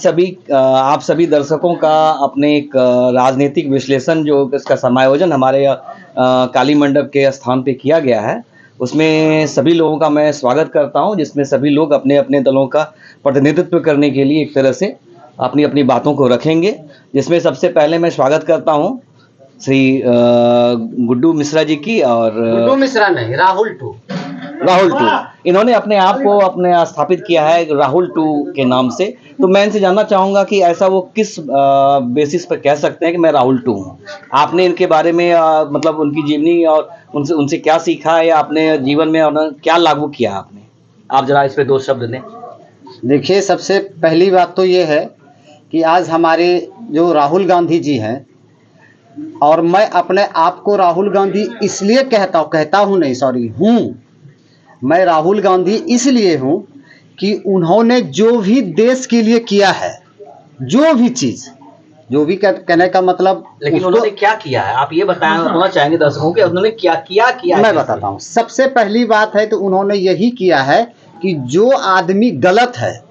आप सभी दर्शकों का अपने एक राजनीतिक विश्लेषण जो इसका समायोजन हमारे काली मंडप के स्थान पे किया गया है, उसमें सभी लोगों का मैं स्वागत करता हूं, जिसमें सभी लोग अपने-अपने दलों का प्रतिनिधित्व करने के लिए एक तरह से अपनी-अपनी बातों को रखेंगे। जिसमें सबसे पहले मैं स्वागत करता हूं श्री गुड्डू मिश्रा जी की और गुड्डू मिश्रा नहीं, राहुल टू। इन्होंने अपने आप को स्थापित किया है राहुल टू के नाम से। तो मैं इनसे जानना चाहूँगा कि ऐसा वो किस बेसिस पर कह सकते हैं कि मैं राहुल टू हूँ। आपने इनके बारे में मतलब उनकी जीवनी और उनसे क्या सीखा है या अपने जीवन में क्या लागू किया आपने? आप जरा इस पे दो शब्द दें। देखिए, सबसे पहली बात तो ये है कि आज हमारे जो राहुल गांधी जी हैं, और मैं अपने आप को राहुल गांधी इसलिए मैं राहुल गांधी इसलिए हूँ कि उन्होंने जो भी देश के लिए किया है, जो भी चीज़, जो भी कहने का मतलब, लेकिन उन्होंने क्या किया है आप ये बताना चाहेंगे दर्शकों को, उन्होंने क्या किया मैं बताता हूँ। सबसे पहली बात है तो उन्होंने यही किया है कि जो आदमी गलत है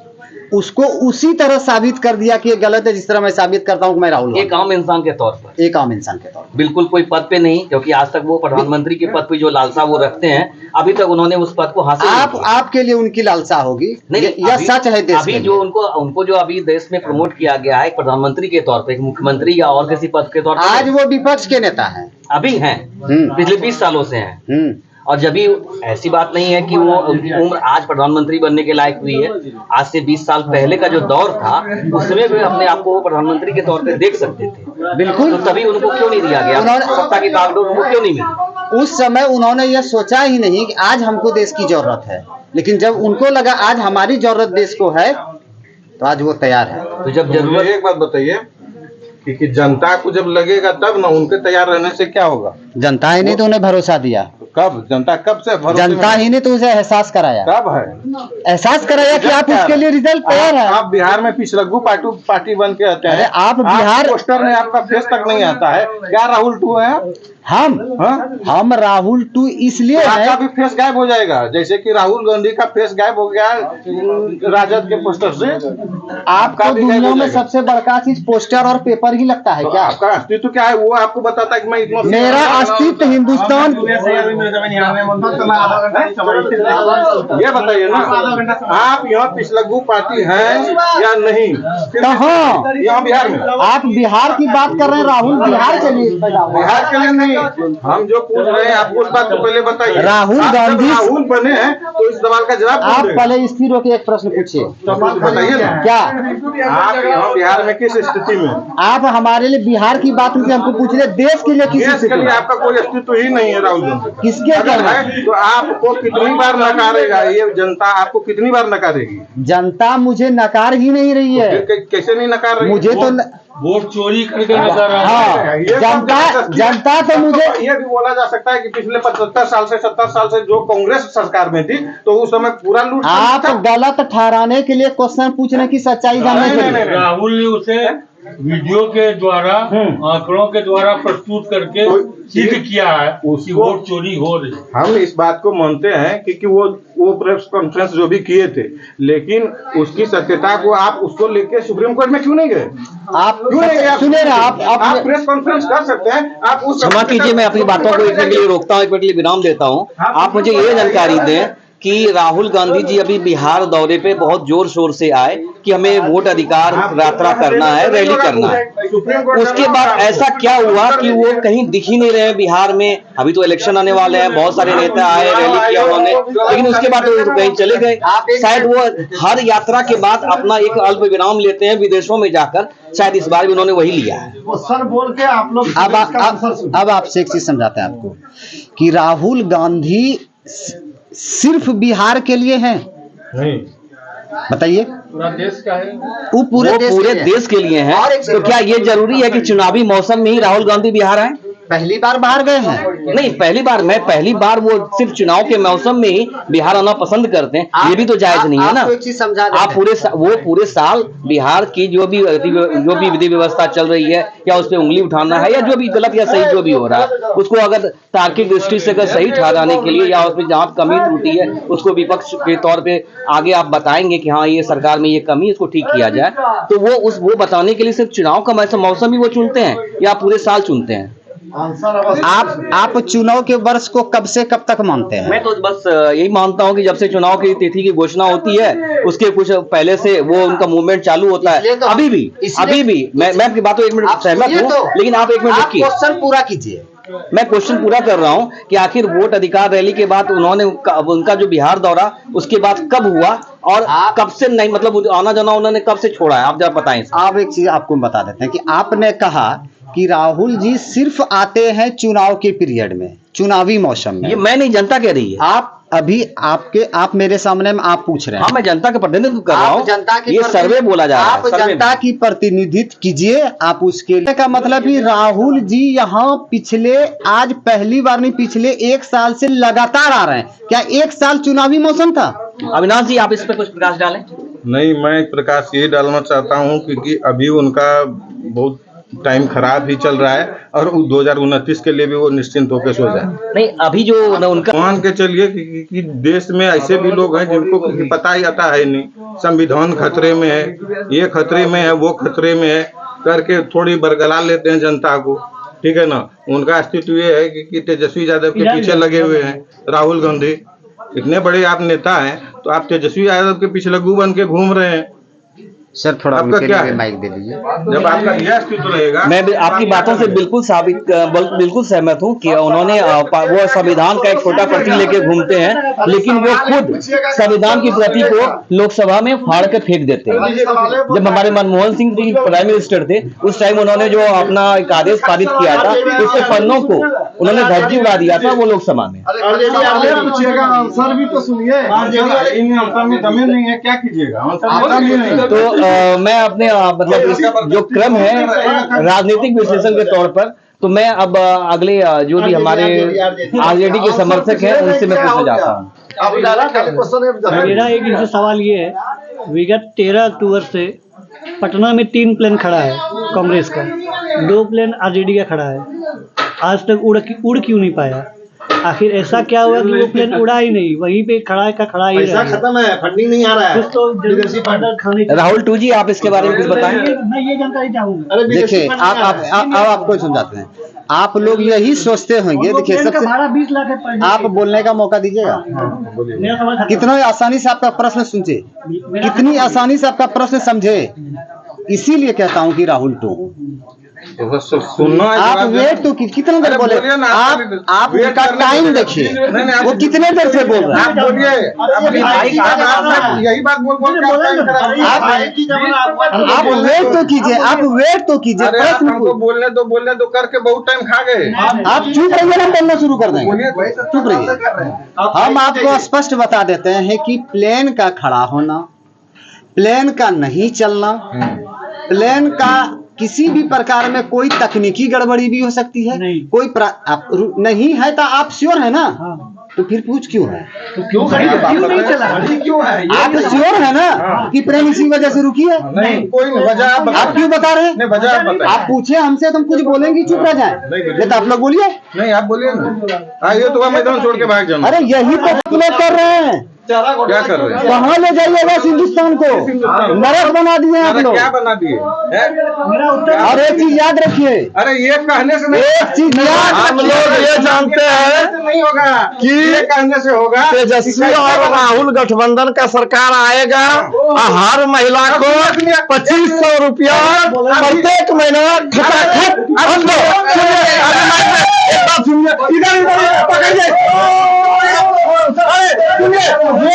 उसको उसी तरह साबित कर दिया कि ये गलत है, जिस तरह मैं साबित करता हूँ कि मैं राहुल, एक आम इंसान के तौर पर, बिल्कुल कोई पद पे नहीं, क्योंकि आज तक वो प्रधानमंत्री के पद पे जो लालसा वो रखते हैं, अभी तक उन्होंने उस पद को हासिल नहीं किया। आपके लिए उनकी लालसा होगी, यह सच है। देश अभी जो उनको जो अभी देश में प्रमोट किया गया है प्रधानमंत्री के तौर पे, मुख्यमंत्री या और किसी पद के तौर पर, आज वो विपक्ष के नेता हैं, अभी हैं, पिछले 20 सालों से हैं। और जब भी ऐसी बात नहीं है कि वो उम्र आज प्रधानमंत्री बनने के लायक हुई है, आज से 20 साल पहले का जो दौर था उसमें भी अपने आप को प्रधानमंत्री के तौर पे देख सकते थे। बिल्कुल। तो तभी उनको क्यों नहीं दिया गया सत्ता की बागडोर, उनको क्यों नहीं मिली? उस समय उन्होंने यह सोचा ही नहीं कि आज हमको देश की जरूरत है, लेकिन जब उनको लगा आज हमारी जरूरत देश को है तो आज वो तैयार है। तो जब जरूरत, एक बात बताइए कि जनता को जब लगेगा तब ना, उनके तैयार रहने से क्या होगा? जनता ही नहीं तो उन्हें भरोसा दिया। कब? जनता कब से? जनता ही ने तो उसे एहसास कराया। कब है एहसास कराया कि आप उसके लिए रिजल्ट तैयार है। आप बिहार में पिछलग्गू पार्टी बन के आते हैं, आप बिहार पोस्टर में आपका फेस तक नहीं आता है, क्या राहुल टू है? हम राहुल टू इसलिए तो आपका भी फेस गायब हो जाएगा, जैसे कि राहुल गांधी का फेस गायब हो गया राजद के पोस्टर से। आपका दुनिया में सबसे बड़का चीज पोस्टर और पेपर ही लगता है। क्या आपका अस्तित्व क्या है वो आपको बताता है कि मैं इतना, मेरा अस्तित्व हिंदुस्तान। ये बताइए ना, आप यहाँ पिछलग्गू पार्टी हैं या नहीं? कहाँ? यहाँ बिहार में। आप बिहार की बात कर रहे हैं, राहुल बिहार के लिए बिहार के लिए नहीं, हम जो पूछ रहे हैं आपको उस बात को पहले बताइए। राहुल गांधी राहुल बने हैं तो इस सवाल का जवाब आप पहले स्थिर होकर एक प्रश्न पूछिए। बताइए ना, क्या आप यहाँ बिहार में किस स्थिति में? आप हमारे लिए बिहार की बात हमको पूछ रहे, देश के लिए किस देश के लिए आपका कोई अस्तित्व ही नहीं है राहुल गांधी। किसके है तो आपको कितनी बार नकारेगा ये जनता? आपको कितनी बार नकारेगी? जनता मुझे नकार ही नहीं रही है। कैसे नहीं नकार रही? मुझे तो वोट चोरी करके नकार रहा है। जनता तो मुझे ये भी बोला जा सकता है कि पिछले 75 साल से 70 साल से जो कांग्रेस सरकार में थी तो उस समय पूरा लूट। आप गलत ठहराने के लिए क्वेश्चन पूछने की सच्चाई जानने के लिए राहुल ने उसे वीडियो के द्वारा, आंकड़ों के द्वारा प्रस्तुत करके सिद्ध किया है कि वोट चोरी हो रही। हम इस बात को मानते हैं कि वो प्रेस कॉन्फ्रेंस जो भी किए थे, लेकिन उसकी सत्यता को आप उसको लेके सुप्रीम कोर्ट में क्यों नहीं गए? आप क्यों नहीं गए? सुनिए ना, आप प्रेस कॉन्फ्रेंस कर सकते हैं। आप उस क्षमा कीजिए, मैं अपनी बातों को एक मिनट के लिए रोकता हूँ, एक मिनट के लिए विराम देता हूँ। आप मुझे ये जानकारी दें कि राहुल गांधी जी अभी बिहार दौरे पे बहुत जोर शोर से आए कि हमें वोट अधिकार यात्रा करना है, रैली करना है। उसके बाद ऐसा क्या हुआ कि वो कहीं दिख ही नहीं रहे बिहार में? अभी तो इलेक्शन आने वाले हैं, बहुत सारे नेता आए, रैली किया उन्होंने, लेकिन उसके बाद वो कहीं चले गए। शायद वो हर यात्रा के बाद अपना एक अल्प विराम लेते हैं विदेशों में जाकर, शायद इस बार भी उन्होंने वही लिया है। सर बोल के आप लोग अब आपसे एक चीज समझाते हैं आपको कि राहुल गांधी सिर्फ बिहार के लिए हैं? नहीं, बताइए। पूरा देश का है। वो पूरे देश के लिए हैं। तो क्या ये जरूरी है कि चुनावी मौसम में ही राहुल गांधी बिहार आए? पहली बार बाहर गए हैं? नहीं, मैं पहली बार वो सिर्फ चुनाव के मौसम में ही बिहार आना पसंद करते हैं, ये भी तो जायज नहीं है ना। आपको एक चीज समझा देते आप वो पूरे साल बिहार की जो भी विधि व्यवस्था चल रही है, या उस पर उंगली उठाना है, या जो भी गलत या सही जो भी हो रहा है, उसको अगर तार्किक दृष्टि से अगर सही ठहराने के लिए, या उसमें जहाँ कमी त्रुटि है उसको विपक्ष के तौर पे आगे आप बताएंगे कि हाँ ये सरकार में ये कमी, इसको ठीक किया जाए, तो वो बताने के लिए सिर्फ चुनाव का मौसम ही वो चुनते हैं या पूरे साल चुनते हैं? आप चुनाव के वर्ष को कब से कब तक मानते हैं? मैं तो बस यही मानता हूं कि जब से चुनाव की तिथि की घोषणा होती है उसके कुछ पहले से वो उनका मूवमेंट चालू होता है। तो अभी भी मैं आपकी बात को एक मिनट सहमत हूँ, लेकिन आप एक मिनट रुकिए, क्वेश्चन पूरा कीजिए। मैं क्वेश्चन पूरा कर रहा हूं कि आखिर वोट अधिकार रैली के बाद उन्होंने उनका जो बिहार दौरा उसके बाद कब हुआ और कब से नहीं, मतलब आना जाना उन्होंने कब से छोड़ा है, आप जरा बताएं। आप एक चीज आपको बता देते हैं कि आपने कहा कि राहुल जी सिर्फ आते हैं चुनाव के पीरियड में, चुनावी मौसम में। ये मैं नहीं, जनता कह रही है। आप मेरे सामने में आप पूछ रहे हैं। हाँ, मैं जनता का प्रतिनिधित्व कर रहा हूँ, ये सर्वे बोला जा रहा है। आप जनता की प्रतिनिधित्व कीजिए। आप उसके लिए का मतलब कि राहुल जी यहाँ आज पहली बार नहीं, पिछले 1 साल से लगातार आ रहे हैं। क्या 1 साल चुनावी मौसम था? अविनाश जी, आप इस पर कुछ प्रकाश डालें। नहीं, मैं प्रकाश ये डालना चाहता हूँ क्योंकि अभी उनका बहुत टाइम खराब ही चल रहा है और 2029 के लिए भी वो निश्चिंत होकर सो जाए। नहीं, अभी जो उनका मान के चलिए कि देश में ऐसे भी लोग हैं जिनको पता ही आता है नहीं, संविधान खतरे में है, ये खतरे में है, वो खतरे में है करके थोड़ी बरगला लेते हैं जनता को, ठीक है ना। उनका अस्तित्व ये है कि तेजस्वी यादव के पीछे लगे हुए हैं राहुल गांधी। इतने बड़े आप नेता हैं तो आप तेजस्वी यादव के पीछे लग्गू बन के घूम रहे हैं। सर थोड़ा आपका क्या है? माइक दे दीजिए। जब आपका यह अस्तित्व रहेगा, मैं भी आपकी बातों से बिल्कुल सहमत हूं कि उन्होंने वो संविधान का एक छोटा प्रति लेके घूमते हैं, लेकिन वो खुद संविधान की प्रति को लोकसभा में फाड़ के फेंक देते हैं। जब हमारे मनमोहन सिंह जी प्राइम मिनिस्टर थे उस टाइम उन्होंने जो अपना एक आदेश पारित किया था उसके पन्नों को उन्होंने धज्जी उड़ा दिया था वो लोकसभा में। आंसर भी तो सुनिए, इन आंसर में दम नहीं है, क्या कीजिएगा? तो मैं अपने मतलब जो क्रम है राजनीतिक विश्लेषण के तौर पर, तो मैं अब अगले जो भी हमारे आरजेडी के समर्थक हैं उनसे मैं पूछना चाहता हूँ। मेरा एक इनसे सवाल ये है, विगत 13 अक्टूबर से पटना में 3 प्लेन खड़ा है कांग्रेस का, 2 प्लेन आरजेडी का खड़ा है, आज तक उड़ क्यों नहीं पाया? आखिर ऐसा क्या हुआ कि वो प्लेन उड़ा ही नहीं, वहीं पे खड़ा ही रहा? खत्म है, फंडिंग नहीं आ रहा है। कुछ तो खाने राहुल टू जी, आप इसके बारे में कुछ बताएं। मैं ये जानकारी चाहूंगा। देखिए, आप आपको समझाते हैं। आप लोग यही सोचते होंगे, देखिए सबसे भाड़ा 20 लाख है पर डे। आप बोलने का मौका दीजिएगा। मेरा सवाल खत्म। कितना आसानी से आपका प्रश्न सुनचे, कितनी आसानी से आपका प्रश्न समझे। इसीलिए कहता हूँ कि राहुल टू सुनना आप वेट तो कितना देर बोले, आप उनका टाइम देखिए, वो कितने देर से बोल रहे हैं। आप बोलिए, यही बात बोल आप वेट तो कीजिए, प्रश्न को बोलने दो करके बहुत टाइम खा गए। आप चुप रहिए ना, बोलना शुरू कर देंगे। चुप रहिए। हम आपको स्पष्ट बता देते हैं कि प्लेन का खड़ा होना, प्लेन का नहीं चलना, प्लेन का किसी भी प्रकार में कोई तकनीकी गड़बड़ी भी हो सकती है। नहीं। कोई नहीं है तो आप श्योर है ना? तो फिर पूछ क्यों है? क्यों नहीं चला? आप श्योर है ना कि प्लेन इसी वजह से रुकी है? नहीं, कोई वजह आप क्यों बता रहे हैं? वजह आप बताइए। आप पूछे हमसे तो हम कुछ बोलेंगे, चुप रह जाए। नहीं तो आप लोग बोलिए। नहीं, आप बोलिए ना। आइए तो मैदान छोड़ के भाग जाना। अरे यही तो आप लोग कर रहे हैं। क्या कर रहे हैं? कहाँ ले जाइएगा हिंदुस्तान को? नरक बना दिए आप लोग। क्या बना दिए? और एक चीज याद रखिए, अरे ये कहने से एक चीज याद हम लोग ये जानते हैं नहीं होगा कि ये कहने से होगा। तेजस्वी और राहुल गठबंधन का सरकार आएगा, हर महिला को 2500 रुपया प्रत्येक महीना खटाखट।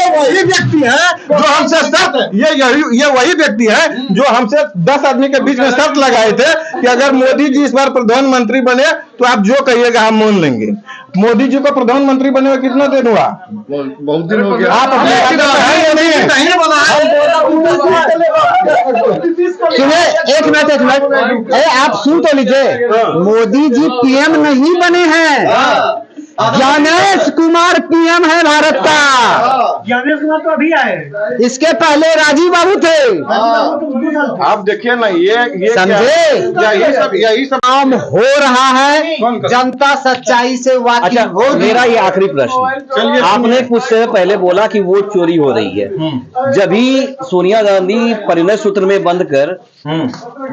वही व्यक्ति है जो हमसे शर्त, ये वही व्यक्ति है जो हमसे 10 आदमी के बीच में शर्त लगाए थे कि अगर मोदी जी इस बार प्रधानमंत्री बने तो आप जो कहिएगा हम मान लेंगे। मोदी जी को प्रधानमंत्री बने हुए कितना दिन हुआ? बहुत दिन हो गया। आप अपने है या नहीं सुनिए, एक मिनट आप सुन तो लीजिए। मोदी जी पीएम नहीं बने हैं, ज्ञानेश कुमार पीएम है भारत का। ज्ञानेश कुमार तो अभी आए, इसके पहले राजीव बाबू थे। आप देखिए ना, ये समझे? यही सब काम हो रहा है, जनता सच्चाई से वाकिफ अच्छा, हो। मेरा ये आखिरी प्रश्न, आपने कुछ समय पहले बोला कि वोट चोरी हो रही है। जब भी सोनिया गांधी परिणय सूत्र में बंद कर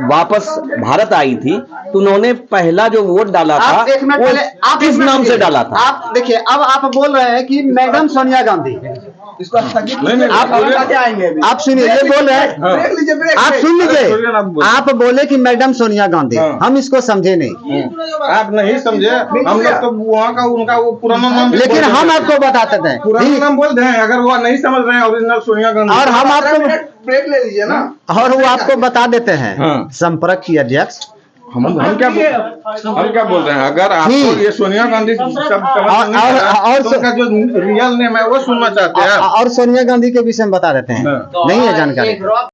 वापस भारत आई थी, तो उन्होंने पहला जो वोट डाला था आप एक मिनट वो पहले आप किस नाम से डाला था? आप देखिए, अब आप बोल रहे हैं कि मैडम सोनिया गांधी, नहीं, आप सुनिए, ये बोल रहे हैं, आप सुन लीजिए। आप बोले कि मैडम सोनिया गांधी, हम इसको समझे नहीं, आप नहीं समझे। हम लोग तो वहाँ का उनका वो पुराना नाम भी लेकिन बोल हम देते आपको बताते थे हैं। पुराना नाम बोल रहे हैं, अगर वो नहीं समझ रहे हैं ओरिजिनल सोनिया गांधी, और हम आपको ब्रेक ले लीजिए ना। और वो आपको बता देते हैं। हाँ। संपर्क की अध्यक्ष हम क्या बोल रहे हैं, अगर आपको नहीं। ये सोनिया गांधी सब समझ नहीं आ रहा, और तो उनका जो रियल नेम है वो सुनना चाहते हैं। और सोनिया गांधी के विषय में बता देते हैं, नहीं है जानकारी।